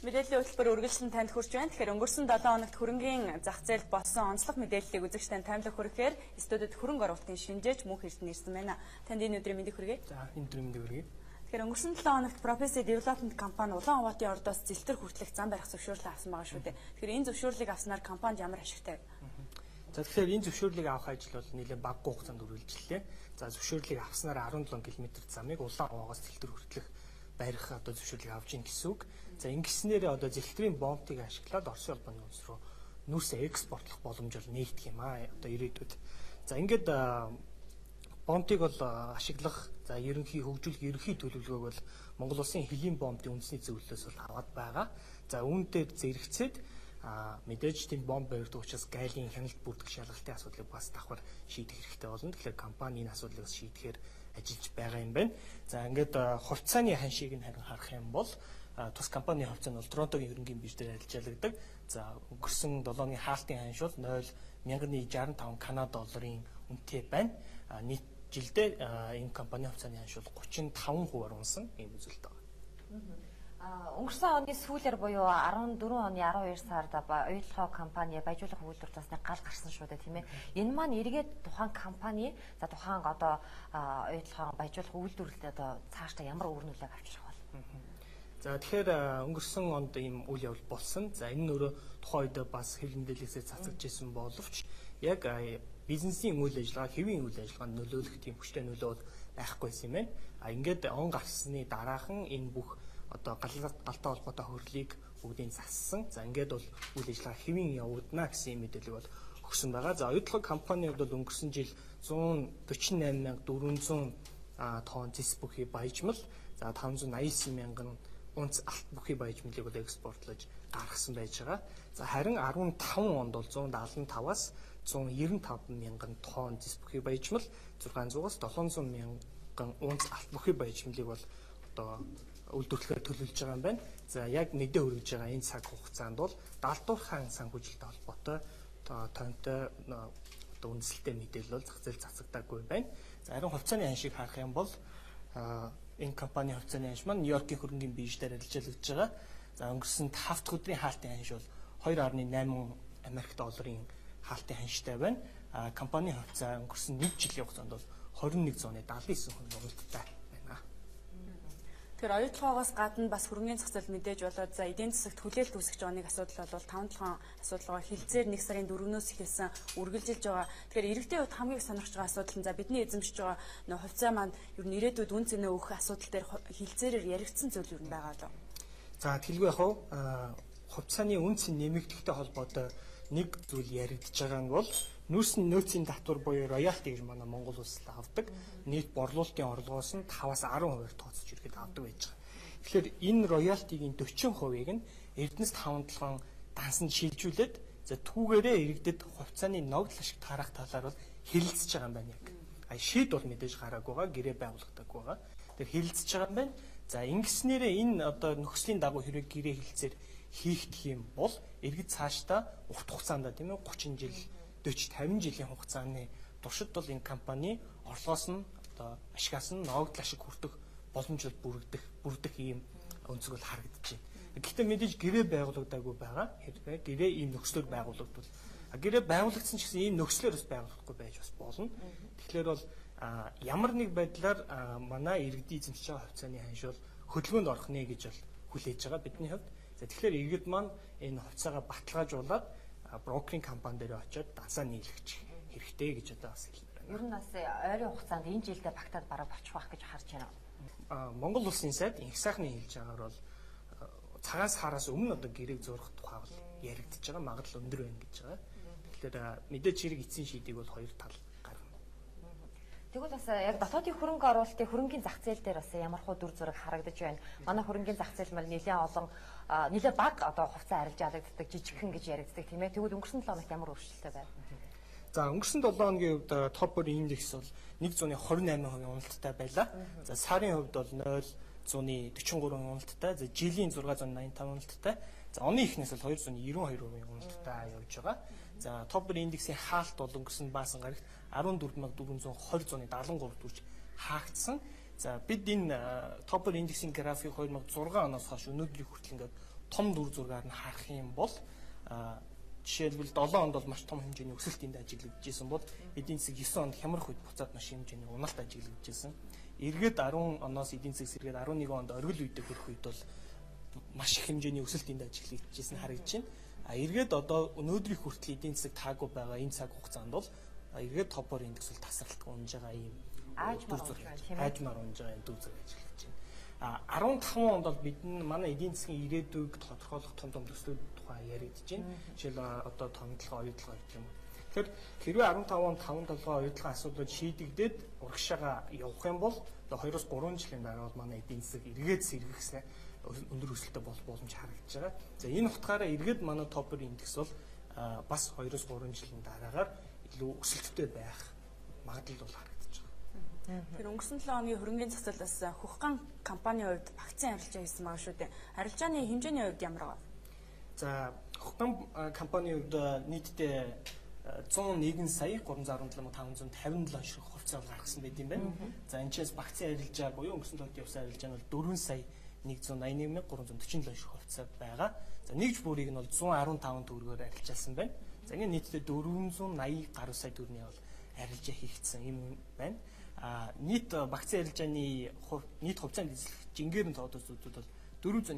Мэдээллийн хөтөлбөр үргэлжлэн танд хүрч байна. Тэгэхээр өнгөрсөн 7 хоногт хөрөнгийн зах зээлд болсон онцлог мэдээллийг үзэгчдэд таймлаг хүрэхээр студид хөрөнгө оруулалтын шинжээч Мөнх Эрдэнэ ирсэн байна. Танд энэ өдрийн мэндийг хүргэе. За энэ өдрийн мэндийг хүргэе. Тэгэхээр өнгөрсөн 7 хоногт Property Development компани Улаанбаатарын ордоос зэлтэр хүртэлх зам барих зөвшөөрлөө авсан байгаа шүү дээ. Тэгэхээр энэ зөвшөөрлийг авснаар компанид ямар ашигтай вэ? За тэгэхээр энэ зөвшөөрлийг авах ажил бол нэлээд бага хугацаанд үргэлжлэлээ. За зөвшөөрлийг авснаар 17 км замыг Улаанбаатараас зэлтэр хүртэлх барих одоо зөвшөөрлийг авч ийн гэсэн үг. За ингэснээр одоо зэлтрийн бомтыг ашиглаад Оросын улбаны үндэс рүү нүүрсээ экспортлох боломж бол нээгдэх юм аа одоо ирээдүйд. За ингээд бомтыг бол ашиглах за хөгжүүлэх ерөнхий төлөвлөгөөг бол Монгол улсын хөлийн бомтын үндэсний зөвлөлөөс бол аваад байгаа. За үүнтэй зэрэгцээд мэдээж тийм бомб баригдах учраас гайлын хяналт бүрдэх шалгалтын асуудлыг бас давхар шийдэх хэрэгтэй болно. Тэгэхээр компани энэ асуудлыг шийдэхээр ажиллаж байгаа юм байна. За ингээд хувьцааны ханшийг нь харин харах юм бол тус компанийн хувьцаа нь бол Торонтогийн хөрөнгийн биржээр арилжаалагдаг. За өнгөрсөн 7-ны хаалтын ханш бол 0.1065 Канада долларын үнэтэй байна. Нийт жилдээ энэ компанийн хувьцааны ханш бол 35% унсан юм үзэлтэй байна. Өнгөрсөн оны сүүлээр буюу 14 оны 12 сард оюутлогоо компани баяжуулах үйлдвэр засны гал гарсан шүү дээ тийм ээ. Энэ маань эргээд тухайн компани за тухайн одоо оюутлогоо баяжуулах үйлдвэрлэлд одоо цаашдаа ямар үр нөлөөг авчрах вэ? За тэгэхээр өнгөрсөн онд ийм үйл явдал болсон. За энэ нөрөө тухайн үед бас хэвлэл мэдээлэлсээ цацагж исэн боловч яг бизнесийн үйл ажиллагаа, хэвийн үйл ажиллагаанд нөлөөлөх тийм хүчтэй нөлөө байхгүйсэн юм байна. Ингээд он гарсны дараахан энэ бүх одоо галтай холбоотой хөрлийг бүгдийг зассан. За ингээд бол үйл ажиллагаа хэвийн явагдана гэсэн мэдээлэл бол өгсөн байгаа. За оюутлог компанид бол өнгөрсөн жил 148,400 тонн зис бүхий баяжмал, за 589 мянган унц алт бүхий баяжмалыг бол экспортлож гаргасан байж байгаа. За харин 15 онд бол 175-аас 195 мянган тонн зис бүхий баяжмал, 600-аас 700 мянган унц алт бүхий баяжмалыг бол одоо үйлдвэрлэхээр төлөвлөж байгаа юм байна. За яг мэдээ хүргэж байгаа энэ цаг хугацаанд бол далдуурхан санхүүжилттэй холбоотой тонтой одоо үндэслэлтэй мэдээлэл бол зах зээл цацагдаагүй байна. За харин хувьцааны ханшийг харах юм бол энэ компанийн хувьцааны ханш маань Нью-Йоркийн хөрөнгийн биржээр арилжаалагдж байгаа. За өнгөрсөн 5 дахь өдрийн хаалтын ханш бол 2.8 Америк долларын хаалтын ханштай байна. Компанийн хувьцаа өнгөрсөн 1 жилийн хугацаанд бол 21.79% нөлөөтэй. Тэгэхээр оюутлогоогоос гадна бас хөрөнгөний зах зээл мэдээж болоод за эдийн засагт хүлээлт үүсгэж байгааг асуудал бол 5-7 асуудалгаа хилцээр 1 сарын 4-өөс эхэлсэн үргэлжилж байгаа. Тэгэхээр иргэдийн хувьд хамгийн сонирхож байгаа асуудал нь за бидний эзэмшиж байгаа хувьцаа маань ер нь ирээдүйд үн цэнэ өгөх асуудал дээр хилцээрээр яригдсан зүйл юу байгаа лөө. За тэлгүй яг хувьцааны үн цэн нэмэгдэхтэй холбоотой нэг зүйл яригдж байгаа нь бол нөөцийн татвар буюу роялти гэж манай Монгол улс авдаг. Нийт борлуулалтын орлогоос нь 5-аас 10% тооцож ирэхэд авдаг байж байгаа. Тэгэхээр энэ роялтигийн 40%-ийг нь Эрдэнэс 5-7 дансанд шилжүүлээд за түүгээрээ иргэдэд хувьцааны ногдол ашиг тарах талаар бол хэлэлцэж байгаа юм байна яг. Шийд бол мэдээж гараагүй байгаа, гэрээ байгуулагдаагүй байгаа. Тэгэхээр хэлэлцэж байгаа юм байна. За ингэснээрээ энэ одоо нөхцөлийн дагуу хэрэг гэрээ хэлэлцээр хийгдэх юм бол иргэд цаашдаа урт хугацаанд тийм ээ 30 жил 40-50 жилийн хугацааны туршид бол энэ компани орлогоос нь одоо ашигаас нь ногдол ашиг хүртэх боломж бүрдэх ийм өнцөг бол харагдаж байна. Гэхдээ мэдээж гэрээ байгуулагдаагүй байгаа. Хэрвээ гэрээ ийм нөхцлөөр байгуулагдвал гэрээ байгуулагдсан ч гэсэн ийм нөхцлөөр бас байгуулахгүй байж бас болно. Тэгэхээр бол ямар нэг байдлаар манай иргэдийн эзэмшиж байгаа хувьцааны ханш бол хөдөлгөөнд орох нэ гэж бол хүлээж байгаа бидний хувьд. За тэгэхээр иргэд маань энэ хувьцаагаа баталгаажуулаад брокеринг компани дээр очиод дансаа нийлгэж хэрэгтэй гэж одоо бас хэлмээр байна. Ер нь бас ойрын хугацаанд энэ жилдээ багтаад бараг болчих واخ гэж харж байна. Монгол улсын сайд инх сайхны хэлж байгаагаар бол цагаас хараас өмнө одоо гэрээг зурах тухай бол яригдж байгаа, магадлал өндөр байна гэж байгаа. Тэгэхээр мэдээж хэрэг эцсийн шийдийг бол хоёр тал гаргана. Тэгвэл бас яг дотоодын хөрөнгө оруулалтын хөрөнгөний зах зээл дээр бас ямархуу дүр зураг харагдаж байна. Манай хөрөнгөний зах зээл мал нэлээд бага одоо хувьцаа арилжаалагддаг, жижигхэн гэж яригддаг тийм ээ. Тэгвэл өнгөрсөн 7 хоногт ямар өөрчлөлттэй байна? За өнгөрсөн 7 хоногийн хувьд Topper индекс бол 128% уналттай байлаа. За сарын хувьд бол 0.43 уналттай, за жилийн 685 уналттай. За оны ихнээс бол 292% уналттай явж байгаа. За Topper индексийн хаалт бол өнгөрсөн баасан гарагт 14420.73 дүрж хаагдсан. За бид энэ Topper индексийн график 2006 оноос хойш өнөөдрийг хүртэл ингээд том дүр зургаар нь харах юм бол жишээлбэл 7 онд бол маш том хэмжээний өсөлтөнд ажиглагдчихсэн бол эдийн засаг 9 онд хямрах үед буцаад маш хэмжээний уналт ажиглагдчихсэн. Эргээд 10 оноос эдийн засаг сэргээд 11 онд оргил үедээ хүрэх үед бол маш их хэмжээний өсөлтөнд ажиглагдчихсэн харагдаж байна. Эргээд одоо өнөөдрийн хүртэл эдийн засаг таагүй байгаа энэ цаг хугацаанд бол эргээд топор индекс бол тасралтгүй унж байгаа юм аажмаар унж байгаа юм дүр зураг ажиглаж байна. 15 онд бол бид манай эдийн засгийн ирээдүйг тодорхойлох том төслүүд тухай яригдж байна. Жишээл одоо томдлогоо оюутлага гэх юм. Тэгэхээр хэрвээ 15 онд 5 толгой оюутлага асуудлууд шийдэгдээд урагшаага явах юм бол одоо 2-3 жилийн дараа бол манай эдийн засаг эргээд сэргэхсээ өндөр өсөлттэй болох боломж харагдаж байгаа. За энэ утгаараа эргээд манай топор индекс бол бас 2-3 жилийн дараагаар илүү өсөлттэй байх магадлал бол харагдаж байгаа. Тэр өнгөрсөн 7 хоногийн хөрөнгөний зохицолоос Хөхган компанийн хувьд вакцин арилжаа хийсэн байгаа шүү дээ. Арилжааны хэмжээний хувьд ямар вэ? За Хөхган компанийн хувьд нийтдээ 101 сая 317,557 ширхэг хувьцаа гаргасан байт юм байна. За энэчээс вакцин арилжаа буюу өнгөрсөн 7 хоногийн явсан арилжаа нь бол 4 сая 181,347 ширхэг хувьцаа байгаа. За нэгж бүрийг нь бол 115 төгрөгөөр арилжаасан байна. За ингэ нийтдээ 480 гаруй сая төгрөгийн бол арилжаа хийгдсэн юм байна. Нийт вакцин арилжааны нийт хувьцаанд эзлэх жингээр нь тоодос үзвэл бол 412%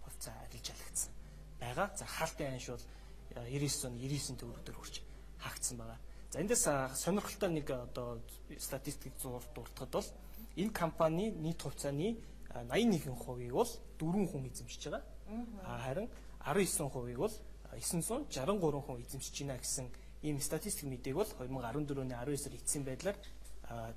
хувьцаа арилжаалагдсан байгаа. За хаалтын анш бол 99 төгрөгөөр хүрч хаагдсан байгаа. За эндээс сонирхолтой нэг одоо статистик дуртахад бол энэ компани нийт хувьцааны 81%-ийг бол 4 хүн эзэмшиж байгаа. Харин 19%-ийг бол 963 хүн эзэмшиж байна гэсэн ийм статистик мэдээг бол 2014 оны 19-аар эцсийн байдлаар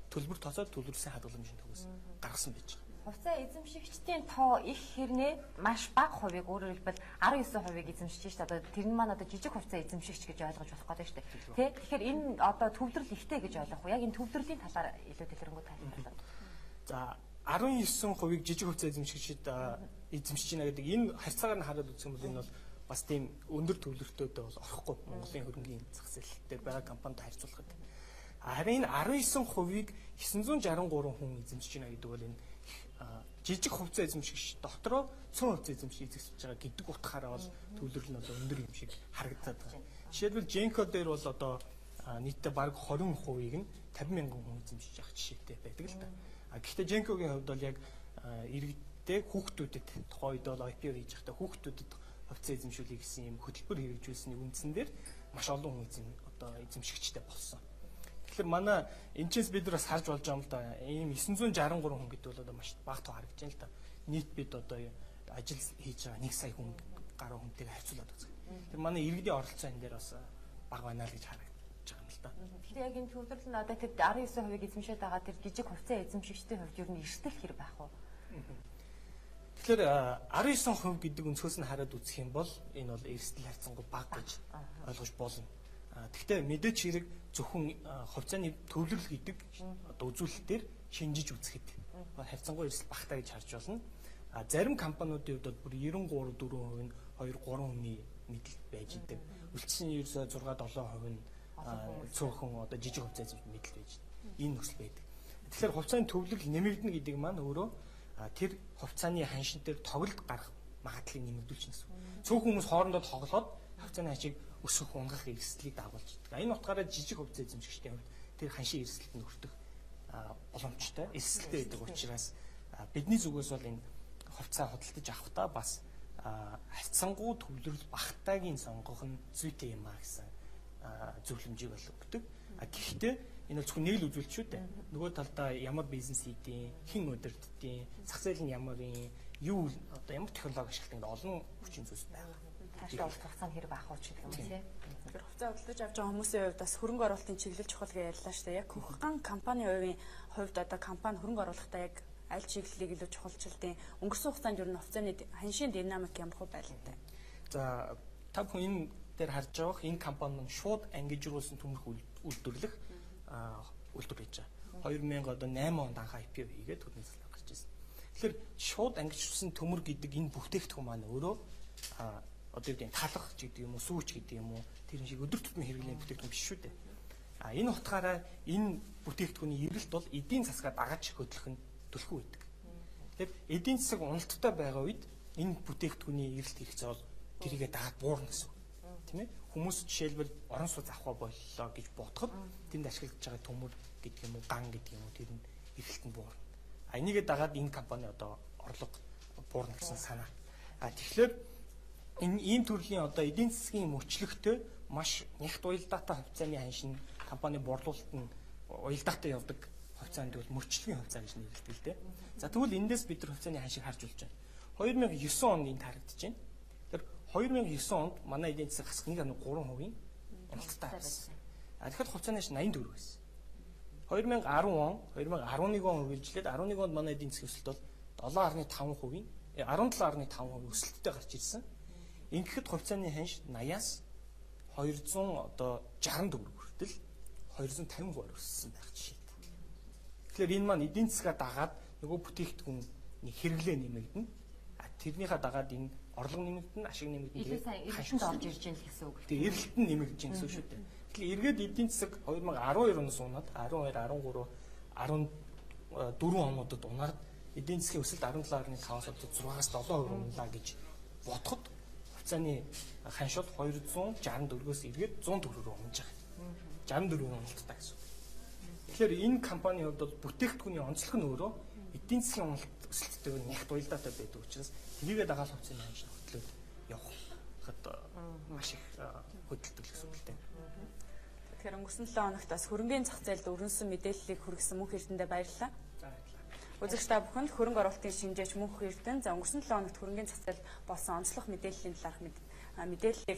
төлбөр тооцоод төлөвлөсөн хадгаламжийн төгөөс гаргасан байж байгаа. Хувьцаа эзэмшигчдийн тоо их хэрнээ маш бага хувийг өөрөөр хэлбэл 19%-ийг эзэмшиж шүү дээ. Одоо тэр нь маань одоо жижиг хувьцаа эзэмшигч гэж ойлгож болох гэдэг шүү дээ. Тэгэхээр энэ одоо төвлөрөл ихтэй гэж ойлгох уу? Яг энэ төвлөрлийн талаар илүү дэлгэрэнгүй тайлбарлаа. За 19%-ийг жижиг хувьцаа эзэмшигчид эзэмшиж байна гэдэг энэ харьцаагаар нь хараад үзэх юм бол энэ бол бас тийм өндөр төвлөртөөдөө бол орохгүй Монголын хөрөнгөний зах зээл дээр байгаа компанитай харьцуулахад. Харин 19%-ийг 963 хүн эзэмшиж байна гэдэг бол энэ жижиг хувьцаа эзэмшигч дотроо цөөн хувьцаа эзэмшиж байгаа гэдэг утгаараа бол төвлөрөл нь одоо өндөр юм шиг харагдаад байна. Жишээлбэл Genco дээр бол одоо нийтдээ бараг 20%-ийг нь 50,000 хүн эзэмшиж байгаа жишээтэй байдаг л да. Гэхдээ Genco-гийн хувьд бол яг иргэдээ хүүхдүүдэд тухайн үед бол IPO хийж байхдаа хүүхдүүдэд хувьцаа эзэмшүүлэх гэсэн юм хөтөлбөр хэрэгжүүлсэний үндсэн дээр маш олон хүн эзэмшигчтэй болсон. Тэгэхээр манай энэчээс бид нар бас харж болж байгаа юм л да. Ийм 963 хүн гэдэг бол одоо маш бага тоо харагдаж байна л да. Нийт бид одоо ажил хийж байгаа 1 сая хүн гаруй хүнтэйг харьцуулаад үзье. Тэгэхээр манай иргэдийн оролцоо энэ дээр бас бага байна л гэж харагдаж байгаа юм л да. Тэгэхээр яг энэ төвлөрөл нь одоо тэр 19%-ийг эзэмшээд байгаа тэр жижиг хувьцаа эзэмшигчдийн хувьд ер нь эрсдэл хэр байх вэ? Тэгэхээр 19% гэдэг өнцгөөс нь хараад үзэх юм бол энэ бол эрсдэл харьцангуй бага гэж ойлгож болно. Гэхдээ мэдээч хэрэг зөвхөн хувьцааны төвлөрөл гэдэг одоо үзүүлэлтээр шинжиж үзэхэд харьцангуй эрсдэл багтаа гэж харж болно. Зарим компаниудын хувьд бүр 93-4% нь 2-3 хүний мэдэл байж идэг. Үлдсэн ерөөсөө 6-7% нь цөөхөн одоо жижиг хувьцаа эзэмших мэдэл байж идэг. Энэ нөхцөл байдаг. Тэгэхээр хувьцааны төвлөрөл нэмэгдэнэ гэдэг маань өөрөө тэр хувьцааны ханшин дээр тоглолт гарах магадлалыг нэмэгдүүлж байна гэсэн. Цөөхөн хүмүүс хоорондоо тоглоод хувьцааны ханшийг өсгөх унгах эрсдлийг дагуулж байгаа. Энэ утгаараа жижиг хувьцаа эзэмшигчдийн хувьд тэр ханшийн эрсдэлд нөхөртөх боломжтой, эрсдэлтэй байдаг учраас бидний зүгээс бол энэ хувьцаа худалдаж авахдаа бас харьцангуй төвлөрөл багтаагийн сонгох нь зүйтэй юм а гэсэн зөвлөмжийг бол өгдөг. Гэхдээ энэ бол зөвхөн нэг л үзүүлэлт шүү дээ. Нөгөө талдаа ямар бизнес хийдیں, хэн удирддیں, зах зээл нь ямар юм, юу одоо ямар технологи ашигладаг гэдэг олон хүчин зүйлс байгаа. Цаашдаа урт хугацаанд хэрэг авах уу гэх юм уу тийм. Тэгэхээр хувьцаа худалдаж авч байгаа хүмүүсийн хувьд бас хөрөнгө оруулалтын чиглэл чухал гэж ярьлаа шүү дээ. Яг Хөхган компанийн хувьд одоо компани хөрөнгө оруулахдаа яг аль чиглэлийг илүү чухалчилдیں۔ Өнгөрсөн хугацаанд ер нь хувьцааны ханшийн динамик ямар хөө байлаа. За та бүхэн энэ дээр харж байгаах энэ компани нь шууд ангижруулсан төмөрх үйлдвэрлэх үйлдвэр хийж байгаа. 2008 онд анх IPO хийгээд төрний цалин гарч ирсэн. Тэгэхээр шууд ангижруулсан төмөр гэдэг энэ бүтээгдэхүүн маань өөрөө одоо юу гэдэг талах гэдэг юм уу, сүүч гэдэг юм уу, тэр шиг өдөр тутмын хэрэглэлийн бүтээгдэхүүн биш шүү дээ. Энэ утгаараа энэ бүтээгдэхүүний эрэлт бол эдийн засгаа дагаж хөдлөх нь төлхөө байдаг. Тэгэхээр эдийн засаг уналттай байгаа үед энэ бүтээгдэхүүний эрэлт хэрэгцээ бол тэрийгэ дагаад буурна гэсэн үг. Тийм ээ? Хүмүүс жишээлбэл орон сууц авах боллоо гэж бодоход тэнд ашиглаж байгаа төмөр гэдэг юм уу, ган гэдэг юм уу тэр нь эрэлт нь буурна. А энийгээ дагаад энэ компани одоо орлого буурна гэсэн санаа. А тэгэхээр энэ ийм төрлийн одоо эдийн засгийн мөчлөгтэй маш нягт уялдаатай хувьцааны ханшин компани борлуулалт нь уялдаатай явдаг хувьцаанд бол мөчлөгийн хувьцаа гэж нэрлэдэг л дээ. За тэгвэл эндээс бид нар хувьцааны ханшийг харж болж байна. 2009 онд энд харагдаж байна. Тэр 2009 онд манай эдийн засаг хасах 1.3% уналттай байсан. А тэгэхээр хувьцааны ханш 84 байсан. 2010 он, 2011 он үргэлжлээд 11 онд манай эдийн засгийн өсөлт бол 7.5%, 17.5% өсөлттэй гарч ирсэн. Ингэхэд хувьцааны ханш 80-аас 264 хүртэл 250% өссөн байх жишээ. Тэгэхээр энэ маань эдийн засгаа дагаад нөгөө бүтээгдэхүүний хэрэглээ нэмэгдэнэ. Тэрнийхээ дагаад энэ орлого нэмэгдэнэ, ашиг нэмэгдэнэ. Илүү сайн эргэлтэнд орж ирж байна гэсэн үг. Тэгээ эргэлт нь нэмэгдэж байна гэсэн үг шүү дээ. Тэгэхээр эргээд эдийн засаг 2012 оноос унаад 12, 13, 14 онуудад унаад эдийн засгийн өсөлт 17.5-аас 6-аас 7% унлаа гэж бодоход хувьцааны ханш бол 264-өөс эргээд 104 рүү унаж байгаа. 64 уналттай гэсэн. Тэгэхээр энэ компанийн хувьд бол бүтээгдэхүүний онцлог нь өөрөө эдийн засгийн уналт өсөлттэй нягт уялдаатай байдаг учраас тэрийгээ дагаад хувьцааны ханш хөтлөөд явахад маш их хөдөлдөг гэсэн үг л дээ. Тэгэхээр өнгөрсөн 7 хоногт бас хөрөнгөний зах зээлд өрнөсөн мэдээллийг хүргэсэн мөнх эрдэнэд баярлалаа. Үзэгч та бүхэнд хөрөнгө оруулалтын шинжээч мөнх эрдэнэ за өнгөрсөн 7 хоногт хөрөнгөний зах зээлд болсон онцлог мэдээллийн талаарх мэдээллийг